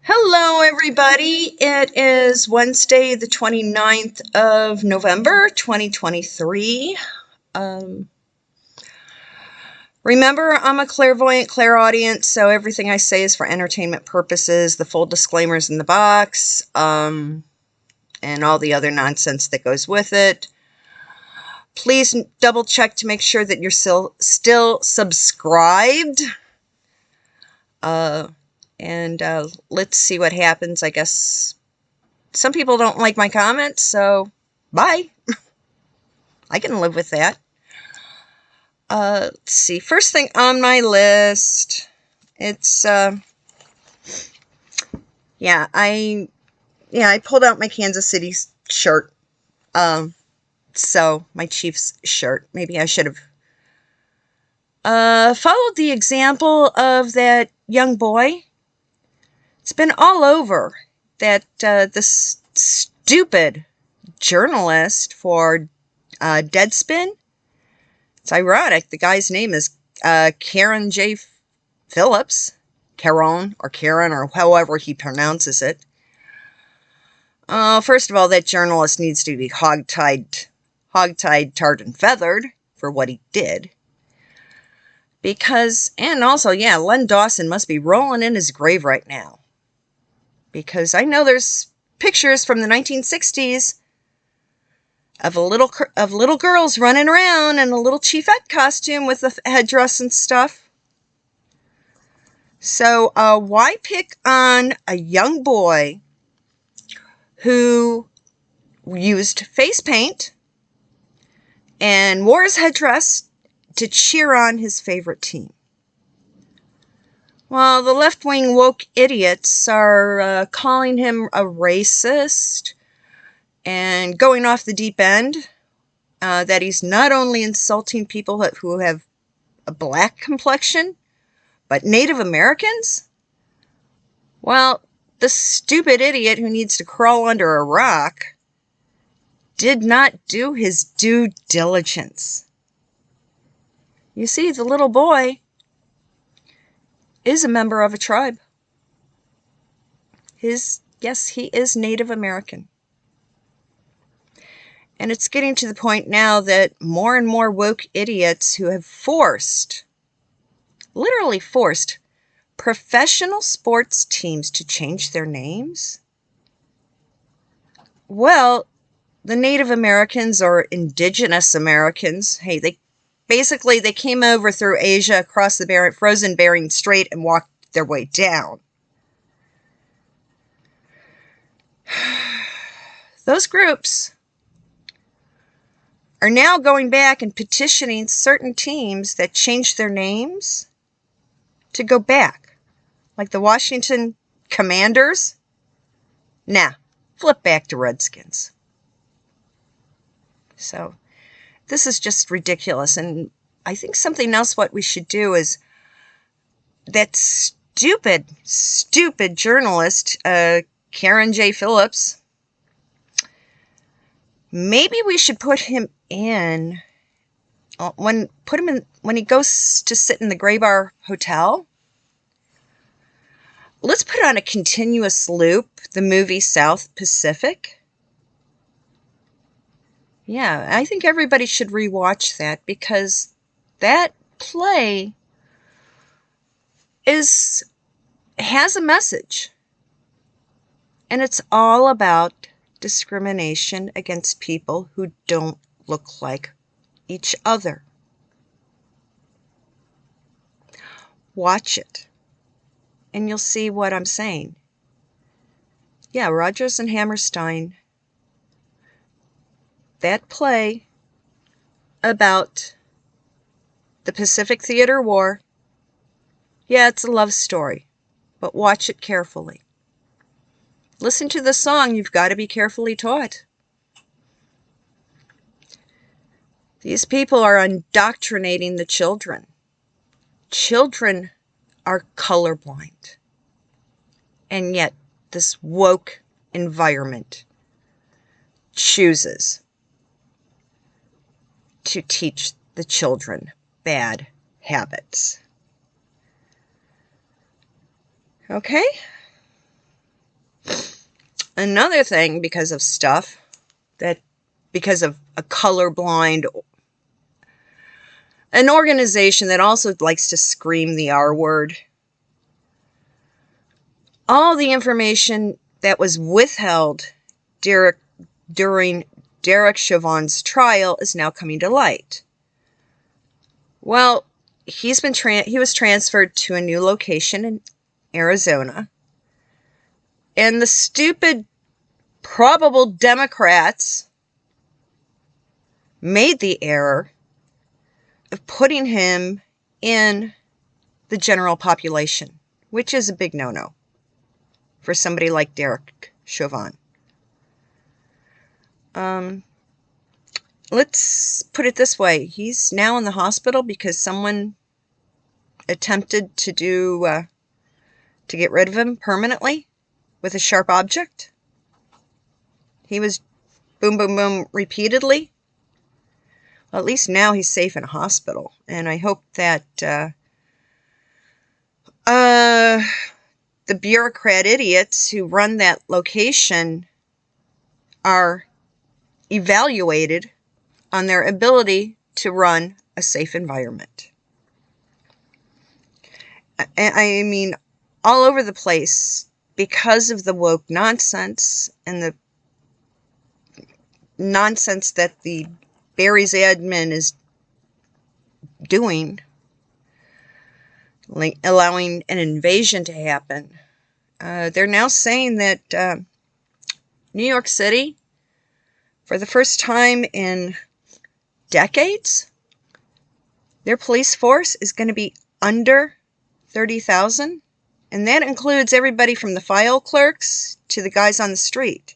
Hello, everybody. It is Wednesday, the 29th of November, 2023. Um, Remember, I'm a clairvoyant, clairaudient, so everything I say is for entertainment purposes. The full disclaimer's in the box, and all the other nonsense that goes with it. Please double check to make sure that you're still subscribed. And let's see what happens. I guess some people don't like my comments, so bye. I can live with that. Let's see. First thing on my list, it's I pulled out my Kansas City shirt. So my Chiefs shirt. Maybe I should have followed the example of that young boy. It's been all over that this stupid journalist for Deadspin. It's ironic. The guy's name is Karen J. Phillips. Karen or however he pronounces it. First of all, that journalist needs to be hogtied, tarred, and feathered for what he did. And also, Len Dawson must be rolling in his grave right now. Because I know there's pictures from the 1960s of little girls running around in a little chiefette costume with a headdress and stuff. So why pick on a young boy who used face paint and wore his headdress to cheer on his favorite team? Well, the left-wing woke idiots are calling him a racist and going off the deep end, that he's not only insulting people who have a black complexion, but Native Americans? Well, the stupid idiot who needs to crawl under a rock did not do his due diligence. You see, the little boy is a member of a tribe. Yes, he is Native American. And it's getting to the point now that more and more woke idiots who have literally forced, professional sports teams to change their names. Well, the Native Americans or indigenous Americans, hey, they came over through Asia, across the frozen Bering Strait, and walked their way down. Those groups are now going back and petitioning certain teams that changed their names to go back. Like the Washington Commanders. Nah, flip back to Redskins. So this is just ridiculous. And I think something else what we should do is that stupid journalist, Karen J. Phillips, maybe we should put him in, when he goes to sit in the Gray Bar Hotel, let's put on a continuous loop the movie South Pacific. Yeah, I think everybody should rewatch that, because that play has a message. And it's all about discrimination against people who don't look like each other. Watch it, and you'll see what I'm saying. Yeah, Rodgers and Hammerstein, that play about the Pacific Theater War, yeah, it's a love story, but watch it carefully. Listen to the song, You've Got to Be Carefully Taught. These people are indoctrinating the children. Children are colorblind. And yet, this woke environment chooses to teach the children bad habits. Okay? Another thing, because of stuff, because of a colorblind, an organization that also likes to scream the R word, all the information that was withheld during Derek Chauvin's trial is now coming to light. Well, he was transferred to a new location in Arizona, and the stupid, probable Democrats made the error of putting him in the general population, which is a big no-no for somebody like Derek Chauvin. Let's put it this way. He's now in the hospital because someone attempted to get rid of him permanently with a sharp object. He was boom, boom, boom repeatedly. Well, at least now he's safe in a hospital. And I hope that the bureaucrat idiots who run that location are evaluated on their ability to run a safe environment. I mean, all over the place, because of the woke nonsense and the nonsense that the Barry's admin is doing, like allowing an invasion to happen. They're now saying that New York City, for the first time in decades, their police force is going to be under 30,000, and that includes everybody from the file clerks to the guys on the street,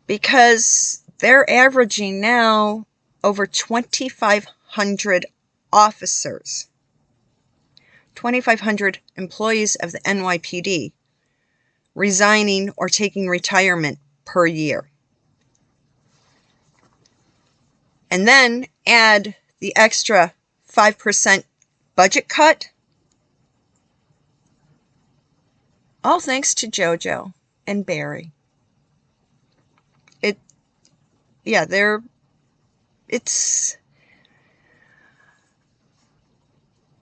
because they're averaging now over 2,500 officers, 2,500 employees of the NYPD resigning or taking retirement per year. And then add the extra 5% budget cut. All thanks to JoJo and Barry.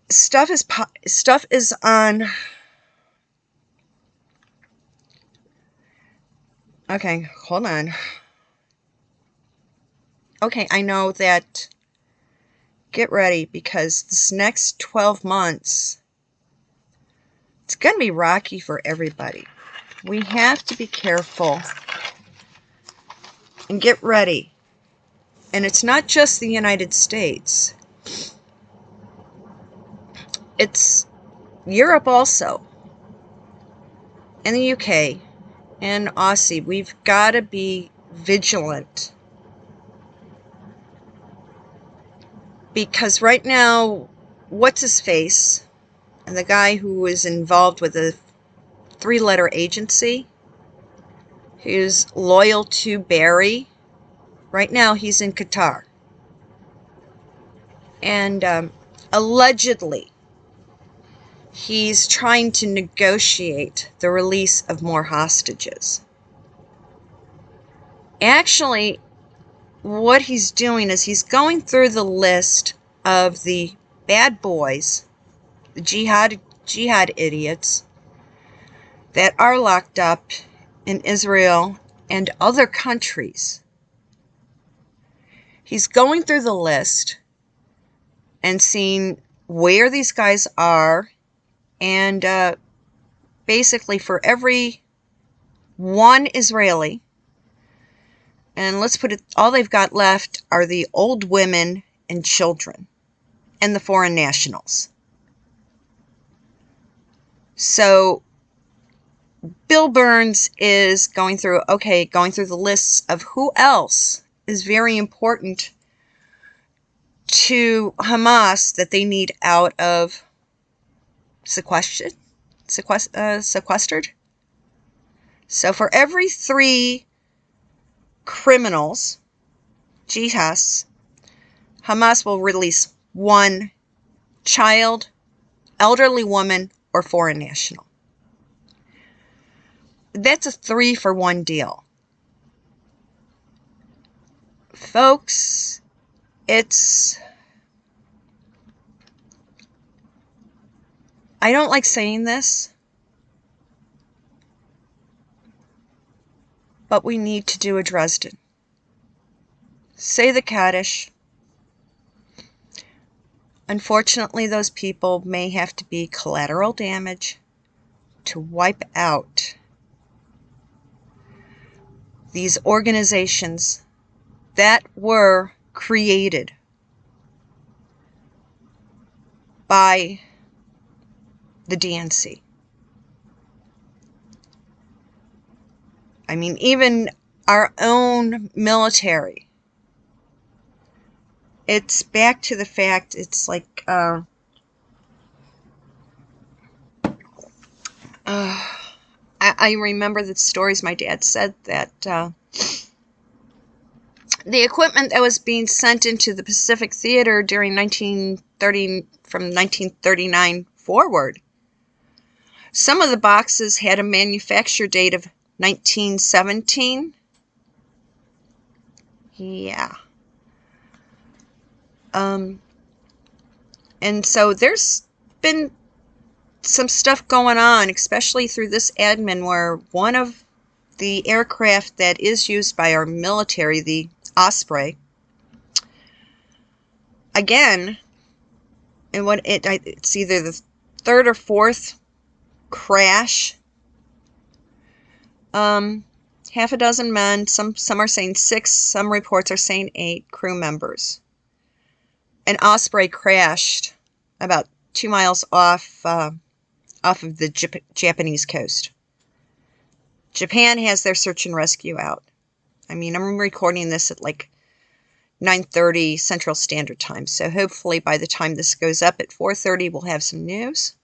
Stuff is on. Okay, hold on. Okay, I know that. Get ready, because this next 12 months, it's going to be rocky for everybody. We have to be careful and get ready. And it's not just the United States. It's Europe also. And the UK. And Aussie. We've got to be vigilant. Because right now, what's his face? And the guy who is involved with a 3-letter agency, who's loyal to Barry, right now he's in Qatar. And allegedly, he's trying to negotiate the release of more hostages. Actually, what he's doing is he's going through the list of the bad boys, the jihad idiots that are locked up in Israel and other countries. He's going through the list and seeing where these guys are, and basically for every one Israeli, and let's put it, all they've got left are the old women and children and the foreign nationals. So Bill Burns is going through the lists of who else is very important to Hamas that they need out of sequestered. So for every 3 criminals, jihads, Hamas will release 1 child, elderly woman, or foreign national. That's a 3-for-1 deal. Folks, I don't like saying this, but we need to do a Dresden. Say the Kaddish. Unfortunately, those people may have to be collateral damage to wipe out these organizations that were created by the DNC. I mean, even our own military. It's back to the fact, it's like, I remember the stories my dad said that the equipment that was being sent into the Pacific Theater during 1930, from 1939 forward, some of the boxes had a manufacture date of 1917. Yeah. And so there's been some stuff going on, especially through this admin, where one of the aircraft that is used by our military, the Osprey, again, and it's either the third or fourth crash. Half a dozen men, some are saying 6, some reports are saying 8 crew members. An Osprey crashed about 2 miles off of the Japanese coast. Japan has their search and rescue out. I mean, I'm recording this at like 9:30 Central Standard Time, so hopefully by the time this goes up at 4:30, we'll have some news.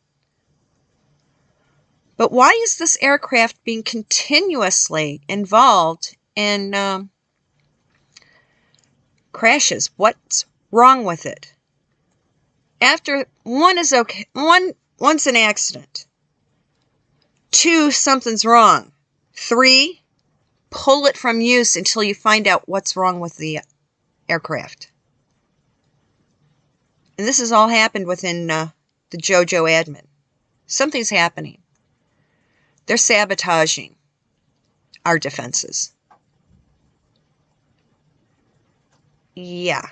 But why is this aircraft being continuously involved in crashes? What's wrong with it? After one is okay, one's an accident. 2, something's wrong. 3, pull it from use until you find out what's wrong with the aircraft. And this has all happened within the JoJo admin. Something's happening. They're sabotaging our defenses. Yeah.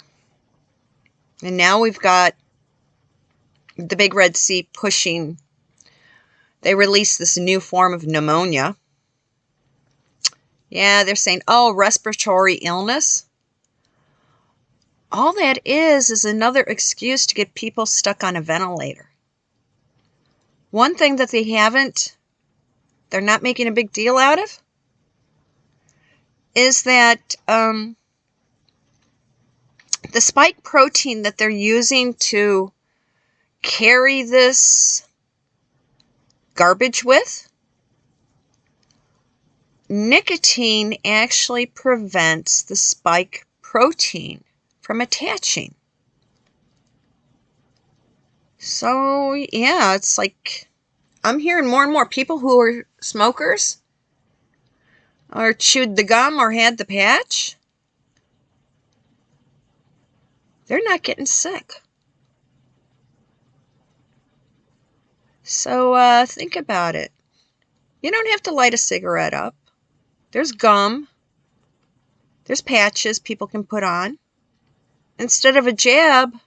And now we've got the Big Red Sea pushing. They released this new form of pneumonia. Yeah, they're saying, oh, respiratory illness. All that is another excuse to get people stuck on a ventilator. One thing that they're not making a big deal out of, is that the spike protein that they're using to carry this garbage with, nicotine actually prevents the spike protein from attaching. So, yeah, it's like I'm hearing more and more people who are smokers or chewed the gum or had the patch. They're not getting sick. So think about it. You don't have to light a cigarette up. There's gum. There's patches people can put on. Instead of a jab,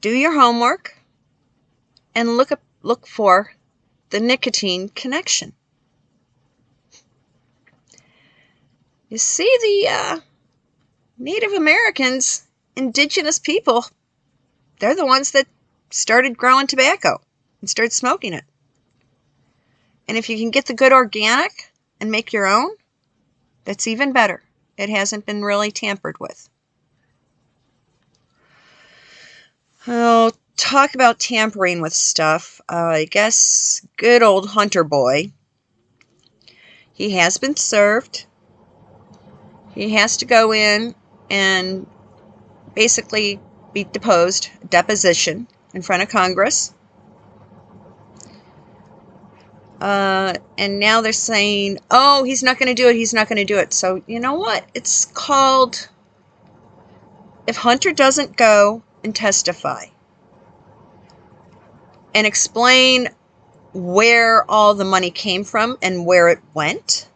do your homework and look for the nicotine connection. You see, the Native Americans, indigenous people, they're the ones that started growing tobacco and started smoking it. And if you can get the good organic and make your own, that's even better. It hasn't been really tampered with. Oh, talk about tampering with stuff. I guess good old Hunter boy. He has been served. He has to go in and basically be deposed, deposition in front of Congress. And now they're saying, oh, he's not going to do it, he's not going to do it. So, you know what? It's called, if Hunter doesn't go and testify and explain where all the money came from and where it went,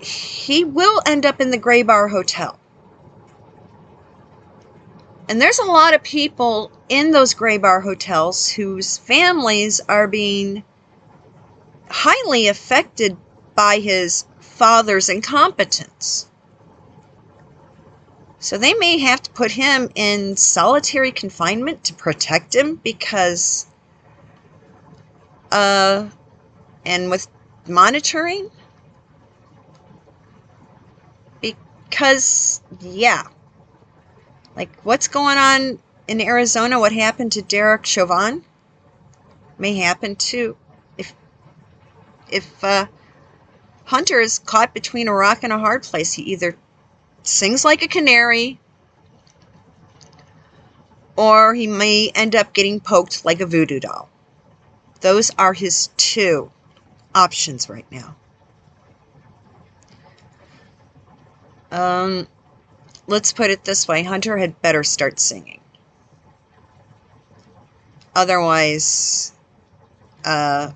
he will end up in the Gray Bar Hotel. And there's a lot of people in those Gray Bar hotels whose families are being highly affected by his father's incompetence. So they may have to put him in solitary confinement to protect him because, and with monitoring, because, yeah, like what's going on in Arizona, what happened to Derek Chauvin may happen to, if Hunter is caught between a rock and a hard place. He either sings like a canary, or he may end up getting poked like a voodoo doll. Those are his two options right now. Let's put it this way. Hunter had better start singing. Otherwise, I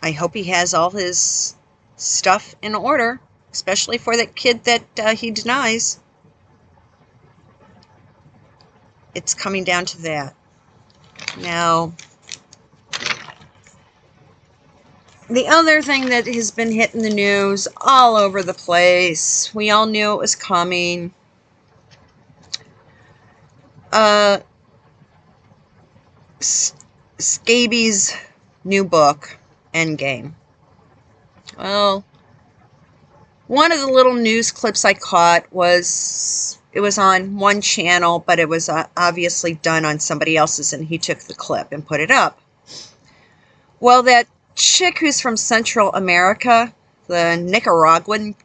hope he has all his stuff in order, especially for that kid that he denies. It's coming down to that. Now, the other thing that has been hitting the news all over the place, we all knew it was coming. Scaby's new book, Endgame. Well, one of the little news clips I caught was, it was on one channel, but it was obviously done on somebody else's, and he took the clip and put it up. Well, that chick who's from Central America, the Nicaraguan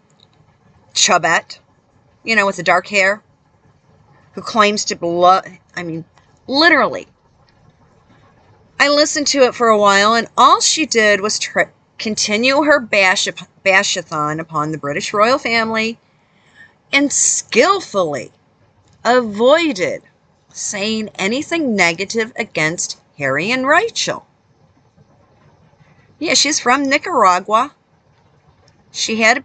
chubette, you know, with the dark hair, who claims to literally. I listened to it for a while, and all she did was continue her bashathon upon the British royal family and skillfully avoided saying anything negative against Harry and Rachel. Yeah, she's from Nicaragua. She had a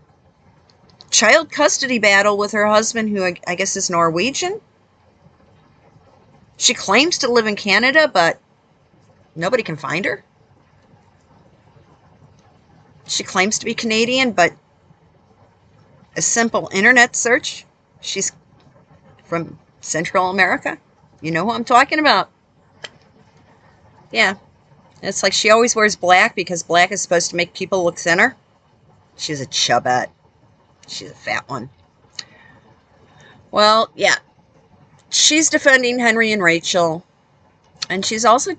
child custody battle with her husband, who I guess is Norwegian. She claims to live in Canada, but nobody can find her. She claims to be Canadian, but a simple internet search, she's from Central America. You know who I'm talking about. Yeah. It's like she always wears black because black is supposed to make people look thinner. She's a chubette. She's a fat one. Well, yeah. She's defending Henry and Rachel. And she's also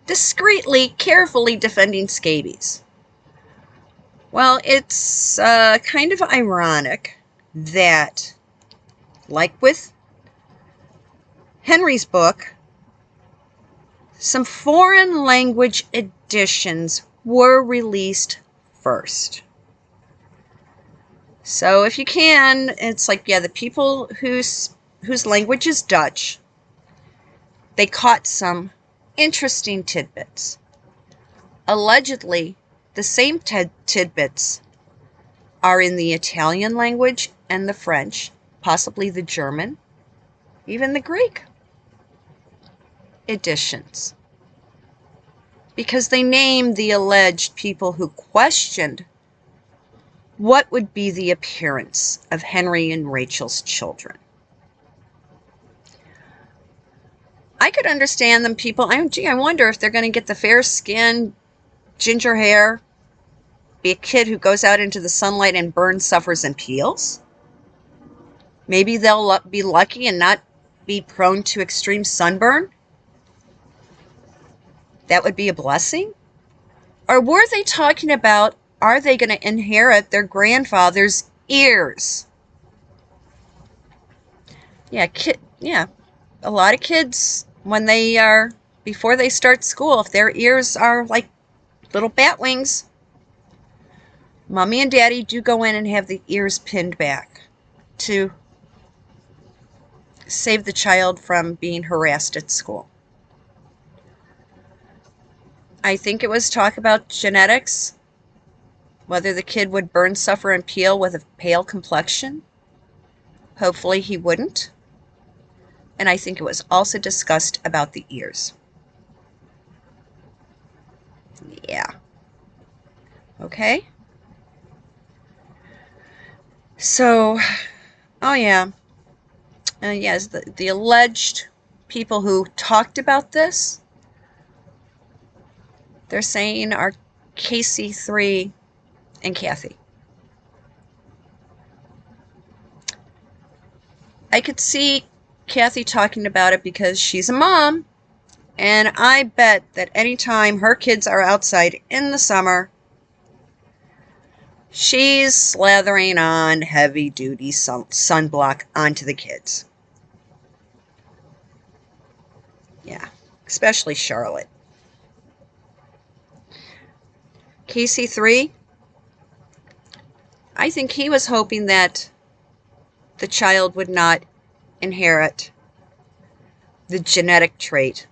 discreetly, carefully defending scabies. Well, it's kind of ironic that, like with Henry's book, some foreign language editions were released first. So if you can, it's like, yeah, the people whose language is Dutch, they caught some interesting tidbits. Allegedly, the same tidbits are in the Italian language and the French, possibly the German, even the Greek editions. Because they named the alleged people who questioned what would be the appearance of Henry and Rachel's children. I could understand them people, I wonder if they're going to get the fair-skinned, ginger hair, be a kid who goes out into the sunlight and burns, suffers, and peels. Maybe they'll be lucky and not be prone to extreme sunburn. That would be a blessing. Or were they talking about, are they going to inherit their grandfather's ears? Yeah, a lot of kids, when they are before they start school, if their ears are like little bat wings, Mommy and Daddy do go in and have the ears pinned back to save the child from being harassed at school. I think it was talk about genetics, whether the kid would burn, suffer, and peel with a pale complexion. Hopefully he wouldn't. And I think it was also discussed about the ears. Yeah. Okay. So, oh yeah. Yes, the alleged people who talked about this, they're saying are KC3 and Kathy. I could see Kathy talking about it because she's a mom, and I bet that anytime her kids are outside in the summer, she's slathering on heavy-duty sunblock onto the kids. Yeah, especially Charlotte. KC3, I think he was hoping that the child would not inherit the genetic trait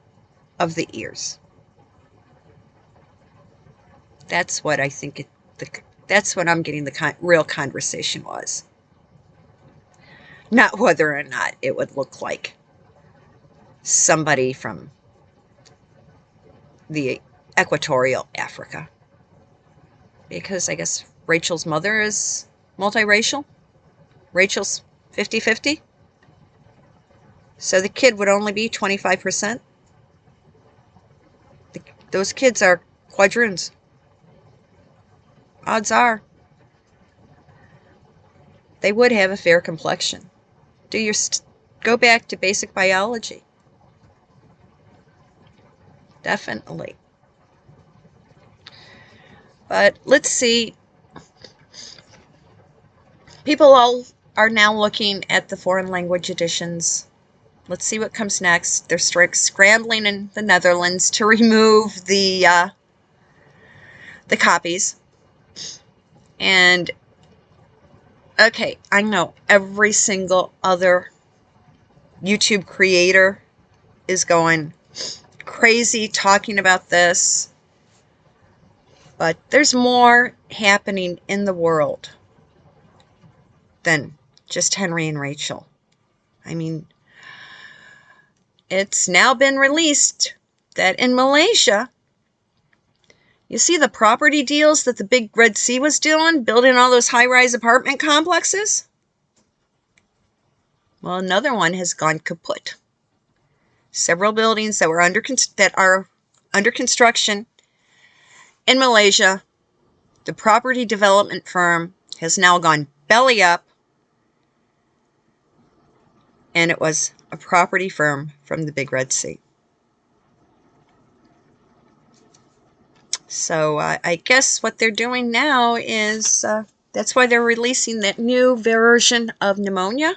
of the ears. That's what I think that's what I'm getting the real conversation was. Not whether or not it would look like somebody from the equatorial Africa. Because I guess Rachel's mother is multiracial. Rachel's 50-50. So the kid would only be 25%. Those kids are quadroons. Odds are they would have a fair complexion. Go back to basic biology. Definitely. But let's see. People all are now looking at the foreign language editions. Let's see what comes next. They're scrambling in the Netherlands to remove the copies. And okay, I know every single other YouTube creator is going crazy talking about this. But there's more happening in the world than just Henry and Rachel. I mean, it's now been released that in Malaysia, you see the property deals that the Big Red Sea was doing, building all those high-rise apartment complexes? Well, another one has gone kaput. Several buildings that are under construction in Malaysia, the property development firm has now gone belly up, and it was a property firm from the Big Red Sea. So I guess what they're doing now is, that's why they're releasing that new version of pneumonia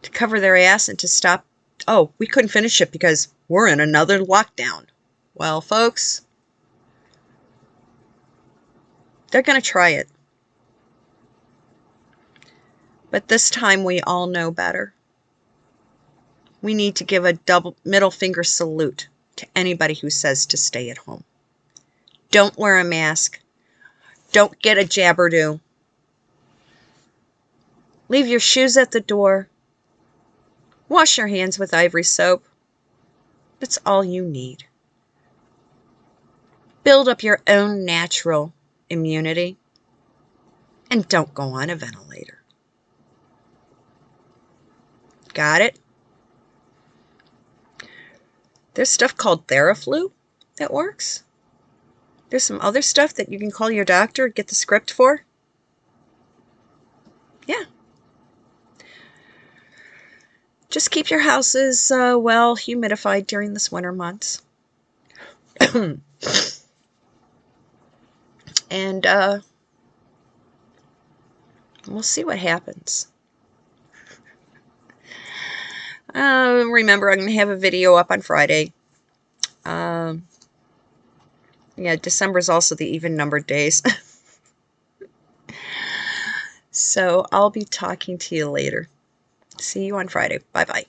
to cover their ass and to stop. Oh, we couldn't finish it because we're in another lockdown. Well, folks, they're going to try it. But this time we all know better. We need to give a double middle finger salute to anybody who says to stay at home. Don't wear a mask. Don't get a jabberdo. Leave your shoes at the door. Wash your hands with Ivory soap. That's all you need. Build up your own natural immunity. And don't go on a ventilator. Got it? There's stuff called Theraflu that works. There's some other stuff that you can call your doctor, get the script for. Yeah. Just keep your houses well humidified during this winter months. And we'll see what happens. Remember, I'm going to have a video up on Friday. Yeah, December is also the even-numbered days. So I'll be talking to you later. See you on Friday. Bye-bye.